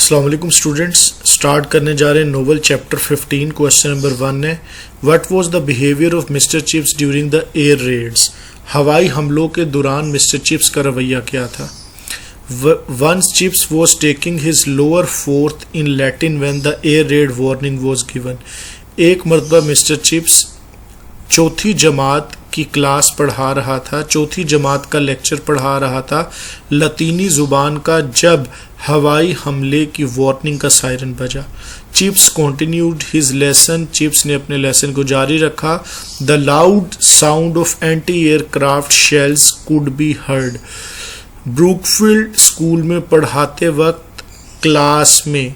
अस्सलाम वालेकुम students, start करने जा रहे हैं नोवेल चैप्टर 15। क्वेश्चन नंबर 1 है, what was the behaviour of mister chips during the air Reds. हवाई हमलों के दौरान मिस्टर चिप्स का रवैया क्या था। Once Chips was taking his lower fourth in Latin when the air raid warning was given. एक मरतबा मिस्टर चिप्स चौथी जमात की क्लास पढ़ा रहा था, चौथी जमात का लेक्चर पढ़ा रहा था लतीनी जुबान का, जब हवाई हमले की वार्निंग का सायरन बजा। Chips continued his lesson, chips ने अपने लेसन को जारी रखा। The loud sound of anti aircraft shells could be heard. Brookfield school में पढ़ाते वक्त क्लास में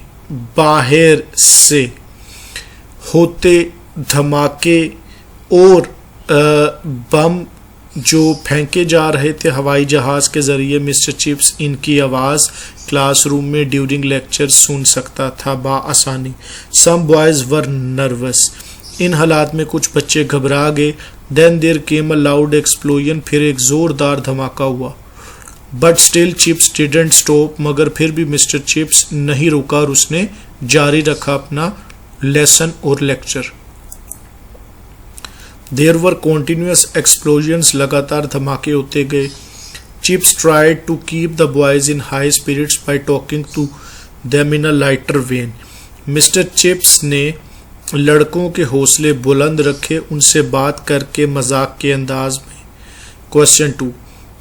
बाहर से होते धमाके और बम जो फेंके जा रहे थे हवाई जहाज के जरिए, मिस्टर चिप्स इनकी आवाज़ क्लासरूम में ड्यूरिंग लेक्चर सुन सकता था बाआसानी। सम बॉयज वर नर्वस, इन हालात में कुछ बच्चे घबरा गए। Then there came a loud explosion, फिर एक ज़ोरदार धमाका हुआ। But still Chips didn't stop, मगर फिर भी मिस्टर चिप्स नहीं रुका और उसने जारी रखा अपना लेसन और lecture. There were continuous explosions, लगातार धमाके होते गए। Chips tried to keep the boys in high spirits by talking to them in a lighter vein. Mister Chips ने लड़कों के हौसले बुलंद रखे, उनसे बात करके मजाक के अंदाज में। Question 2,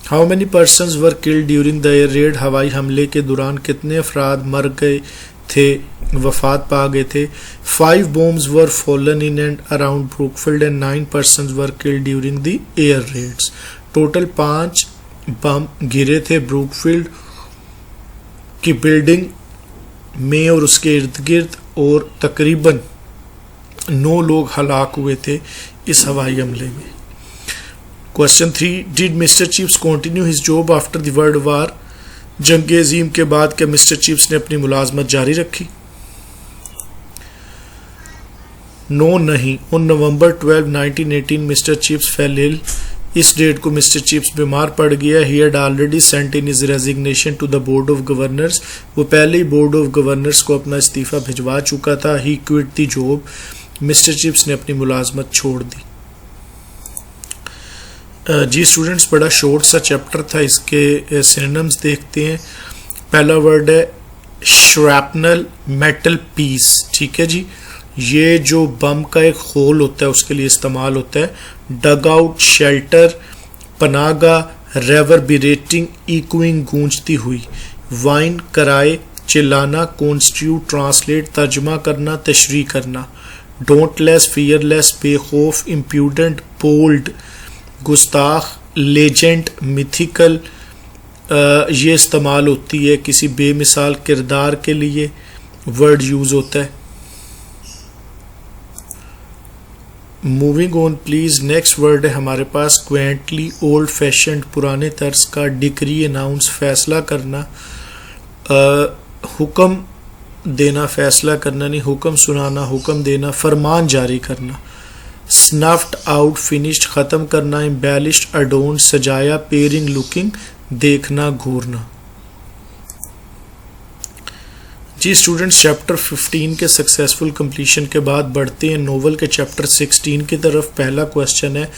how many persons were killed during the air red. हवाई हमले के दौरान कितने अफराद मर गए थे, वफात पा गए थे। 5 bombs were fallen in and around Brookfield and 9 persons were killed during the air raids. Total 5 बम गिरे थे ब्रूकफील्ड की बिल्डिंग में और उसके इर्द गिर्द, और तकरीबन 9 लोग हलाक हुए थे इस हवाई हमले में। Question 3, did mister chips continue his job after the world war. जंग अजीम के बाद क्या मिस्टर चिप्स ने अपनी मुलाजमत जारी रखी। नो, नहीं। On November 12, 1918 mister Chips fell ill. इस डेट को मिस्टर चिप्स बीमार पड़ गया। He had already sent in his resignation to the board of governors. वो पहले ही बोर्ड ऑफ गवर्नर्स को अपना इस्तीफा भिजवा चुका था। He quit the job, mister Chips ने अपनी मुलाजमत छोड़ दी। जी स्टूडेंट्स, बड़ा शॉर्ट सा चैप्टर था, इसके सिनोनिम्स देखते हैं। पहला वर्ड है श्रैपनल मेटल पीस, ठीक है जी। ये जो बम का एक होल होता है उसके लिए इस्तेमाल होता है। डग आउट, शेल्टर, पनागा, रेवरबिरेटिंग, इकोइंग, गूंजती हुई। वाइन, कराए, चिल्लाना। कॉन्स्टिट्यूट, ट्रांसलेट, तर्जमा करना, तशरीह करना। डोंटलेस, फियरलेस, बेखौफ, इम्प्यूडेंट, बोल्ड, गुस्ताख। लेजेंड, मिथिकल, ये इस्तेमाल होती है किसी बेमिसाल किरदार के लिए वर्ड यूज होता है। Moving on please, next word है हमारे पास क्वेंटली, ओल्ड फैशन्ड, पुराने तर्ज का। डिक्री, अनाउंस, फैसला करना। हुक्म देना, फैसला करना नहीं, हुक्म सुनाना, हुक्म देना, फरमान जारी करना। स्नफ्ड आउट, फिनिश्ड, ख़त्म करना। एम्बेलिश्ड, अडोन, सजाया। पेयरिंग, लुकिंग, देखना, घूरना। जी स्टूडेंट्स, चैप्टर 15 के सक्सेसफुल कंप्लीशन के बाद बढ़ते हैं नोवेल के चैप्टर 16 की तरफ। पहला क्वेश्चन है,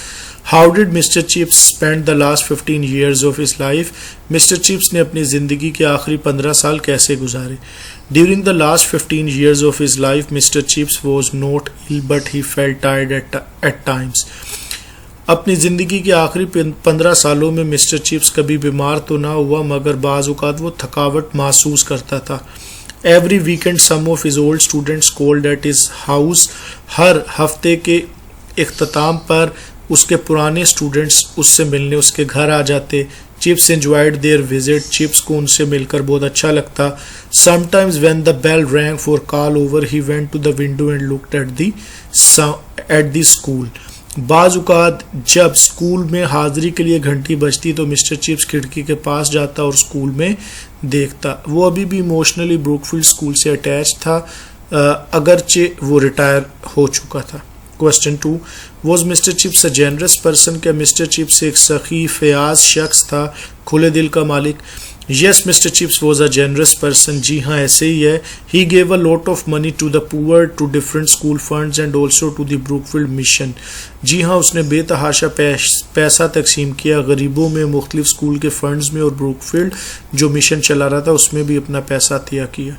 how did mister Chips spend the last 15 years of his life. Mister Chips ने अपनी ज़िंदगी के आखिरी 15 साल कैसे गुजारे। During the last 15 years of his life mister Chips was not ill but he felt tired at times. अपनी ज़िंदगी के आखिरी 15 सालों में मिस्टर चिप्स कभी बीमार तो ना हुआ, मगर बाज़ औक़ात वो थकावट महसूस करता था। Every weekend some of his old students called at his house. हर हफ्ते के इख्तिताम पर उसके पुराने स्टूडेंट्स उससे मिलने उसके घर आ जाते। Chips enjoyed their visit, Chips को उनसे मिलकर बहुत अच्छा लगता। Sometimes when the bell rang for call over he went to the window and looked at the school. बाज़ औक़ात जब स्कूल में हाज़िरी के लिए घंटी बजती तो मिस्टर चिप्स खिड़की के पास जाता और स्कूल में देखता। वो अभी भी इमोशनली ब्रूकफील्ड स्कूल से अटैच था, अगरचे वो रिटायर हो चुका था। Question 2, was mister Chips a generous person. क्या मिस्टर चिप्स एक सखी फयाज शख्स था, खुले दिल का मालिक। Yes, Mr. Chips was a generous person. जी हाँ ऐसे ही है. He gave a lot of money to the poor, to different school funds and also to the Brookfield mission. जी हाँ उसने बेतहाशा पैसा तकसीम किया गरीबों में, मुख्तलिफ स्कूल के फंड्स में और ब्रूकफील्ड जो मिशन चला रहा था उसमें भी अपना पैसा अतिया किया.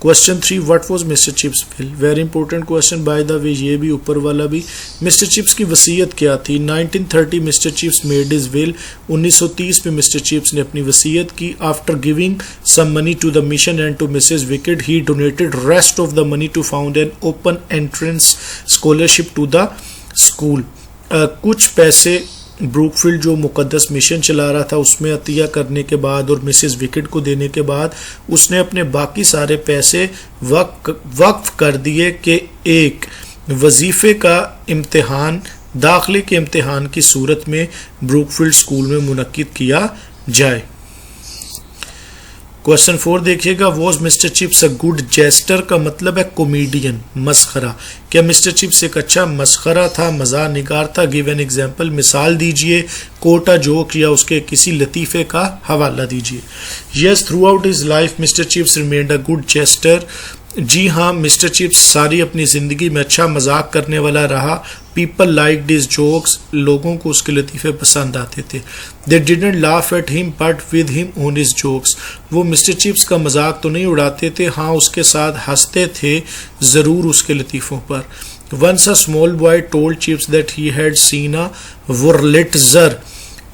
Question 3 what was mister chips will. Very important question by the way, ये भी ऊपर वाला भी. मिस्टर चिप्स की वसीयत क्या थी. 1930 mister Chips made his will. 1930 में मिस्टर चिप्स ने अपनी वसीयत की. After giving some money to the mission and to Mrs Wickett he donated rest of the money to found an open entrance scholarship to the school. कुछ पैसे Brookfield जो मुकद्दस mission चला रहा था उसमें अतिया करने के बाद और मिसेस विकेट को देने के बाद उसने अपने बाकी सारे पैसे वक्फ कर दिए कि एक वजीफे का इम्तिहान, दाखिले के इम्तिहान की सूरत में ब्रूकफील्ड स्कूल में मुनक्किद किया जाए. क्वेश्चन 4 देखिएगा. Was mister Chips a good jester का मतलब है कॉमेडियन, मस्खरा. क्या मिस्टर चिप्स एक अच्छा मस्खरा था, मज़ाक निगार था. गिव एन एग्जाम्पल, मिसाल दीजिए. कोट अ जोक या उसके किसी लतीफ़े का हवाला दीजिए. Yes, throughout his life mister Chips remained a good jester. जी हाँ मिस्टर चिप्स सारी अपनी ज़िंदगी में अच्छा मजाक करने वाला रहा. पीपल लाइक डिज जोक्स, लोगों को उसके लतीफ़े पसंद आते थे. They didn't laugh at him but with him on his jokes. वो मिस्टर चिप्स का मजाक तो नहीं उड़ाते थे, हाँ उसके साथ हंसते थे ज़रूर उसके लतीफ़ों पर. Once a small boy told Chips that he had seen a Wurlitzer.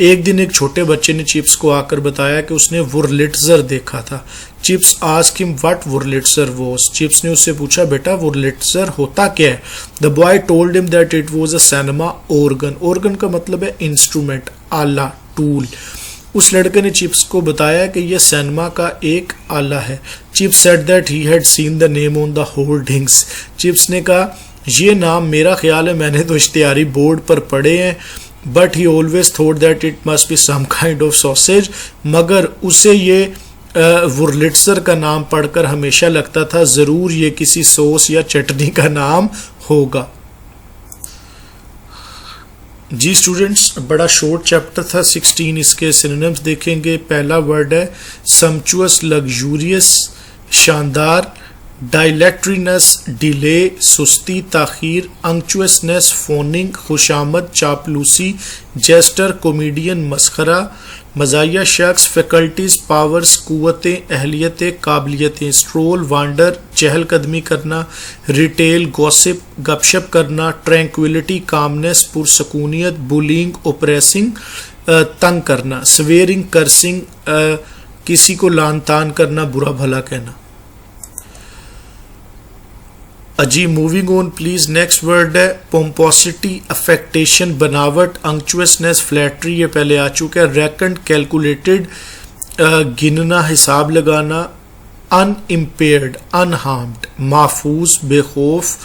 एक दिन एक छोटे बच्चे ने चिप्स को आकर बताया कि उसने वुरलिट्ज़र देखा था. Chips asked him what Wurlitzer was. Chips ने उससे पूछा बेटा वुरलिट्ज़र होता क्या है. The boy told him that it was a cinema organ. Organ का मतलब है इंस्ट्रूमेंट, आला, टूल. उस लड़के ने चिप्स को बताया कि यह सिनेमा का एक आला है. Chips said that he had seen the name on the hoardings. Chips ने कहा ये नाम मेरा ख्याल है मैंने तो इश्तिहारी बोर्ड पर पढ़े हैं. But he always thought that it must be some kind of sausage. मगर उसे ये वुरलिट्ज़र का नाम पढ़कर हमेशा लगता था ज़रूर ये किसी सॉस या चटनी का नाम होगा. जी स्टूडेंट्स बड़ा शॉर्ट चैप्टर था. 16 इसके सिनोनिम्स देखेंगे. पहला वर्ड है सम्पचुअस, लग्जूरियस, शानदार. डायलेक्ट्रीनेस, डिले, सुस्ती, ताखीर. अंक्चुअसनेस, फोनिंग, खुशामद, चापलूसी. जेस्टर, कॉमेडियन, मस्खरा. मज़ाहिया शख्स, फैकल्टीज, पावर्स, कुव्वतें, अहलियतें, काबिलियतें. स्ट्रोल, वांडर, चहलकदमी करना. रिटेल, गॉसिप, गपशप करना. ट्रैंक्विलिटी, कामनेस, पुरसकूनियत. बुलिंग, ओप्रेसिंग, तंग करना. स्वेरिंग, कर्सिंग, किसी को लान तान करना, बुरा भला कहना. अजी moving on please. Next word है पोम्पोसिटी, अफेक्टेशन, बनावट. अंक्चुअसनेस, फ्लैटरी, ये पहले आ चुका है. रेकन्ड, कैलकुलेटेड, गिनना, हिसाब लगाना. अनइम्पेयर्ड, अनहार्म्ड, महफूज, बेखौफ.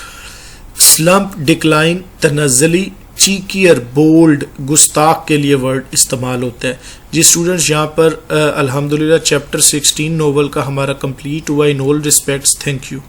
स्लम्प, डिक्लाइन, तनज़ली. चीकियर, बोल्ड, गुस्ताख के लिए वर्ड इस्तेमाल होता है. जी स्टूडेंट्स यहाँ पर अल्हम्दुलिल्लाह चैप्टर 16 नोवेल का हमारा कंप्लीट हुआ. In all respects thank you.